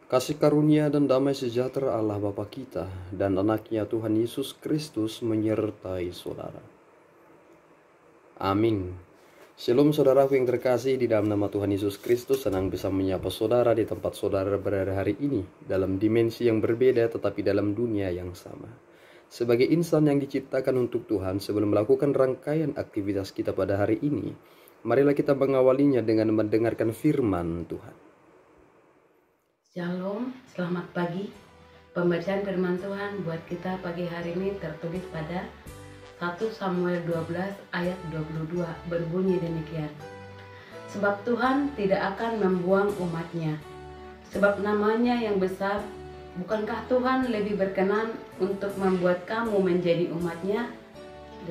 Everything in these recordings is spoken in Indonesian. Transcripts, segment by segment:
Kasih karunia dan damai sejahtera Allah Bapa kita dan anaknya Tuhan Yesus Kristus menyertai saudara. Amin. Shalom saudaraku yang terkasih, di dalam nama Tuhan Yesus Kristus senang bisa menyapa saudara di tempat saudara berada hari ini, dalam dimensi yang berbeda tetapi dalam dunia yang sama. Sebagai insan yang diciptakan untuk Tuhan, sebelum melakukan rangkaian aktivitas kita pada hari ini, marilah kita mengawalinya dengan mendengarkan firman Tuhan. Shalom, selamat pagi. Pembacaan firman Tuhan buat kita pagi hari ini tertulis pada 1 Samuel 12 ayat 22, berbunyi demikian. Sebab Tuhan tidak akan membuang umatnya, sebab namanya yang besar. Bukankah Tuhan lebih berkenan untuk membuat kamu menjadi umatnya?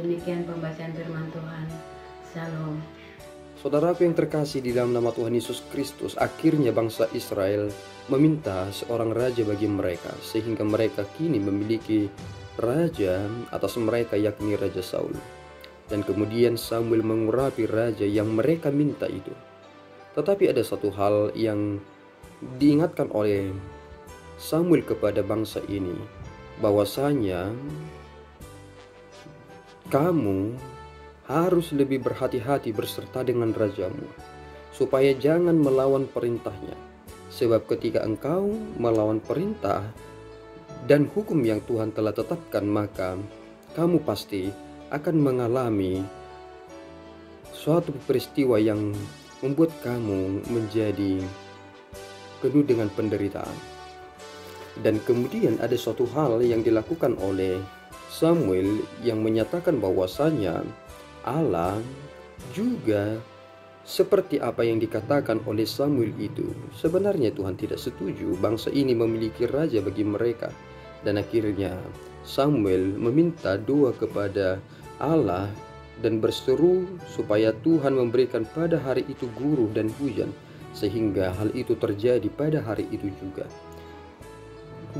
Demikian pembacaan firman Tuhan. Shalom. Saudaraku yang terkasih, di dalam nama Tuhan Yesus Kristus, akhirnya bangsa Israel meminta seorang raja bagi mereka, sehingga mereka kini memiliki raja atas mereka, yakni Raja Saul. Dan kemudian Samuel mengurapi raja yang mereka minta itu. Tetapi ada satu hal yang diingatkan oleh Samuel kepada bangsa ini, bahwasanya kamu harus lebih berhati-hati berserta dengan rajamu, supaya jangan melawan perintahnya. Sebab ketika engkau melawan perintah dan hukum yang Tuhan telah tetapkan, maka kamu pasti akan mengalami suatu peristiwa yang membuat kamu menjadi penuh dengan penderitaan. Dan kemudian ada suatu hal yang dilakukan oleh Samuel yang menyatakan bahwasanya Allah juga seperti apa yang dikatakan oleh Samuel itu. Sebenarnya Tuhan tidak setuju bangsa ini memiliki raja bagi mereka. Dan akhirnya Samuel meminta doa kepada Allah dan berseru supaya Tuhan memberikan pada hari itu guru dan hujan, sehingga hal itu terjadi pada hari itu juga.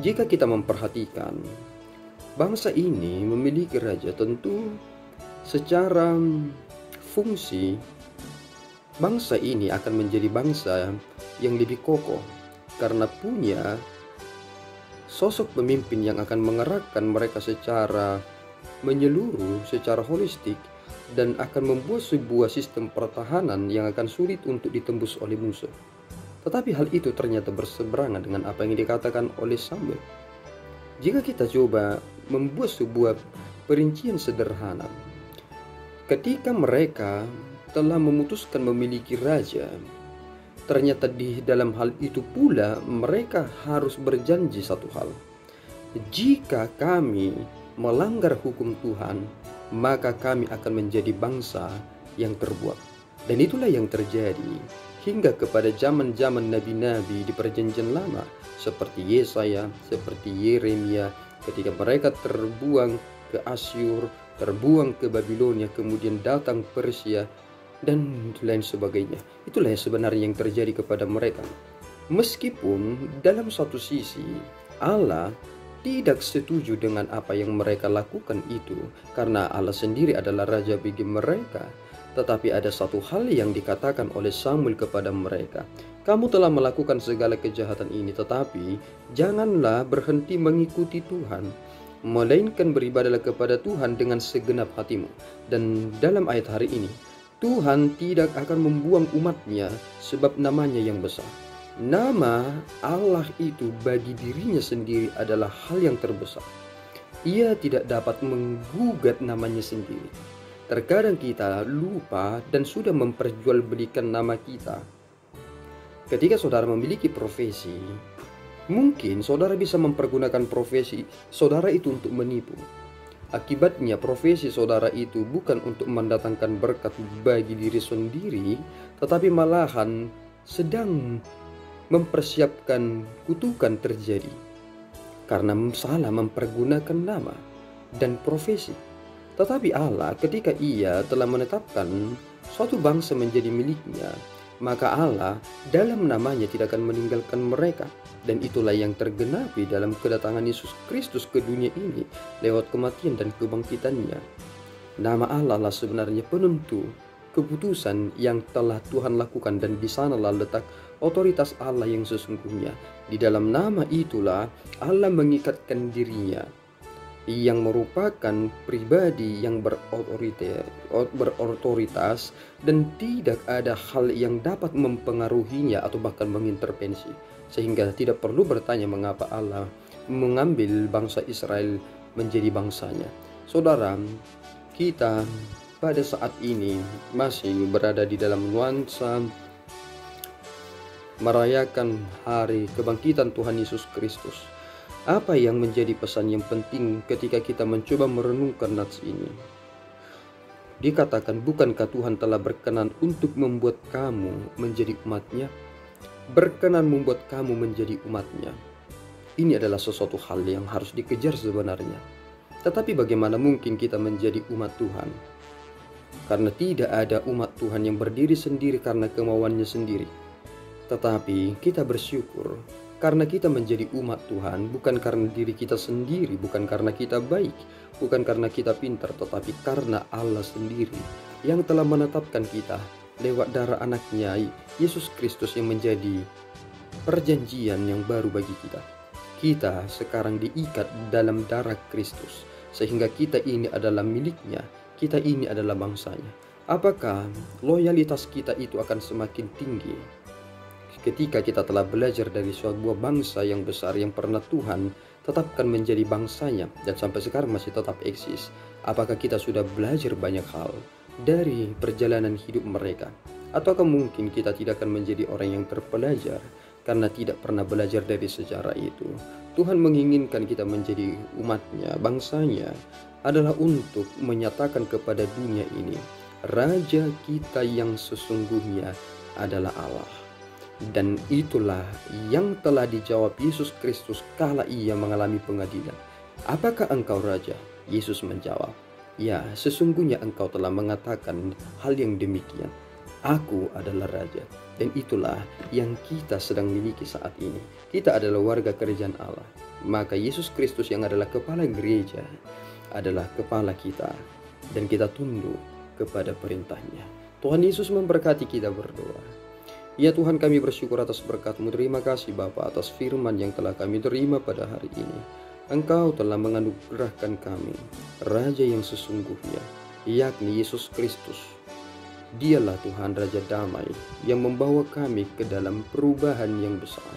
Jika kita memperhatikan, bangsa ini memiliki raja, tentu secara fungsi bangsa ini akan menjadi bangsa yang lebih kokoh karena punya sosok pemimpin yang akan mengerahkan mereka secara menyeluruh, secara holistik, dan akan membuat sebuah sistem pertahanan yang akan sulit untuk ditembus oleh musuh. Tetapi hal itu ternyata berseberangan dengan apa yang dikatakan oleh Samuel. Jika kita coba membuat sebuah perincian sederhana, ketika mereka telah memutuskan memiliki raja, ternyata di dalam hal itu pula mereka harus berjanji satu hal. Jika kami melanggar hukum Tuhan, maka kami akan menjadi bangsa yang terbuang. Dan itulah yang terjadi hingga kepada zaman-zaman nabi-nabi di perjanjian lama, seperti Yesaya, seperti Yeremia, ketika mereka terbuang ke Asyur, terbuang ke Babilonia, kemudian datang Persia, dan lain sebagainya. Itulah yang sebenarnya yang terjadi kepada mereka. Meskipun dalam satu sisi Allah tidak setuju dengan apa yang mereka lakukan itu, karena Allah sendiri adalah raja bagi mereka. Tetapi ada satu hal yang dikatakan oleh Samuel kepada mereka. Kamu telah melakukan segala kejahatan ini, tetapi janganlah berhenti mengikuti Tuhan, melainkan beribadahlah kepada Tuhan dengan segenap hatimu. Dan dalam ayat hari ini, Tuhan tidak akan membuang umatnya sebab namanya yang besar. Nama Allah itu bagi dirinya sendiri adalah hal yang terbesar. Ia tidak dapat menggugat namanya sendiri. Terkadang kita lupa dan sudah memperjualbelikan nama kita. Ketika saudara memiliki profesi, mungkin saudara bisa mempergunakan profesi saudara itu untuk menipu. Akibatnya profesi saudara itu bukan untuk mendatangkan berkat bagi diri sendiri, tetapi malahan sedang mempersiapkan kutukan terjadi karena salah mempergunakan nama dan profesi. Tetapi Allah, ketika Ia telah menetapkan suatu bangsa menjadi miliknya, maka Allah dalam namanya tidak akan meninggalkan mereka. Dan itulah yang tergenapi dalam kedatangan Yesus Kristus ke dunia ini lewat kematian dan kebangkitannya. Nama Allah lah sebenarnya penentu keputusan yang telah Tuhan lakukan, dan di sanalah letak otoritas Allah yang sesungguhnya. Di dalam nama itulah Allah mengikatkan dirinya yang merupakan pribadi yang berotoritas dan tidak ada hal yang dapat mempengaruhinya atau bahkan mengintervensi, sehingga tidak perlu bertanya mengapa Allah mengambil bangsa Israel menjadi bangsanya. Saudara, kita pada saat ini masih berada di dalam nuansa merayakan hari kebangkitan Tuhan Yesus Kristus. Apa yang menjadi pesan yang penting ketika kita mencoba merenungkan nats ini? Dikatakan, bukankah Tuhan telah berkenan untuk membuat kamu menjadi umatnya? Berkenan membuat kamu menjadi umatnya. Ini adalah sesuatu hal yang harus dikejar sebenarnya. Tetapi bagaimana mungkin kita menjadi umat Tuhan? Karena tidak ada umat Tuhan yang berdiri sendiri karena kemauannya sendiri. Tetapi kita bersyukur karena kita menjadi umat Tuhan bukan karena diri kita sendiri, bukan karena kita baik, bukan karena kita pintar, tetapi karena Allah sendiri yang telah menetapkan kita lewat darah anaknya Yesus Kristus yang menjadi perjanjian yang baru bagi kita. Kita sekarang diikat dalam darah Kristus, sehingga kita ini adalah miliknya, kita ini adalah bangsanya. Apakah loyalitas kita itu akan semakin tinggi ketika kita telah belajar dari sebuah bangsa yang besar yang pernah Tuhan tetapkan menjadi bangsanya dan sampai sekarang masih tetap eksis? Apakah kita sudah belajar banyak hal dari perjalanan hidup mereka? Ataukah mungkin kita tidak akan menjadi orang yang terpelajar karena tidak pernah belajar dari sejarah itu? Tuhan menginginkan kita menjadi umatnya, bangsanya, adalah untuk menyatakan kepada dunia ini, Raja kita yang sesungguhnya adalah Allah. Dan itulah yang telah dijawab Yesus Kristus kala ia mengalami pengadilan. Apakah engkau raja? Yesus menjawab, ya, sesungguhnya engkau telah mengatakan hal yang demikian. Aku adalah raja. Dan itulah yang kita sedang miliki saat ini. Kita adalah warga kerajaan Allah. Maka Yesus Kristus yang adalah kepala gereja adalah kepala kita. Dan kita tunduk kepada perintahnya. Tuhan Yesus memberkati kita berdoa. Ya Tuhan, kami bersyukur atas berkat-Mu. Terima kasih Bapa atas firman yang telah kami terima pada hari ini. Engkau telah menganugerahkan kami Raja yang sesungguhnya, yakni Yesus Kristus. Dialah Tuhan Raja damai yang membawa kami ke dalam perubahan yang besar,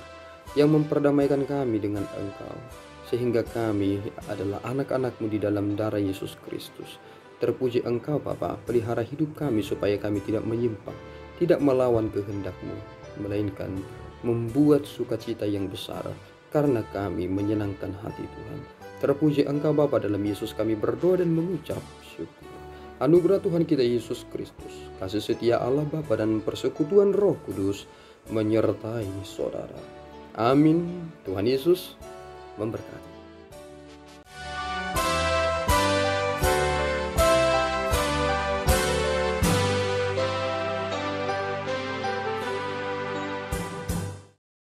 yang memperdamaikan kami dengan Engkau, sehingga kami adalah anak-anak-Mu di dalam darah Yesus Kristus. Terpuji Engkau Bapa, pelihara hidup kami supaya kami tidak menyimpang, tidak melawan kehendak-Mu, melainkan membuat sukacita yang besar karena kami menyenangkan hati Tuhan. Terpuji Engkau Bapa, dalam Yesus kami berdoa dan mengucap syukur. Anugerah Tuhan kita Yesus Kristus, kasih setia Allah Bapa dan persekutuan Roh Kudus menyertai saudara. Amin. Tuhan Yesus memberkati.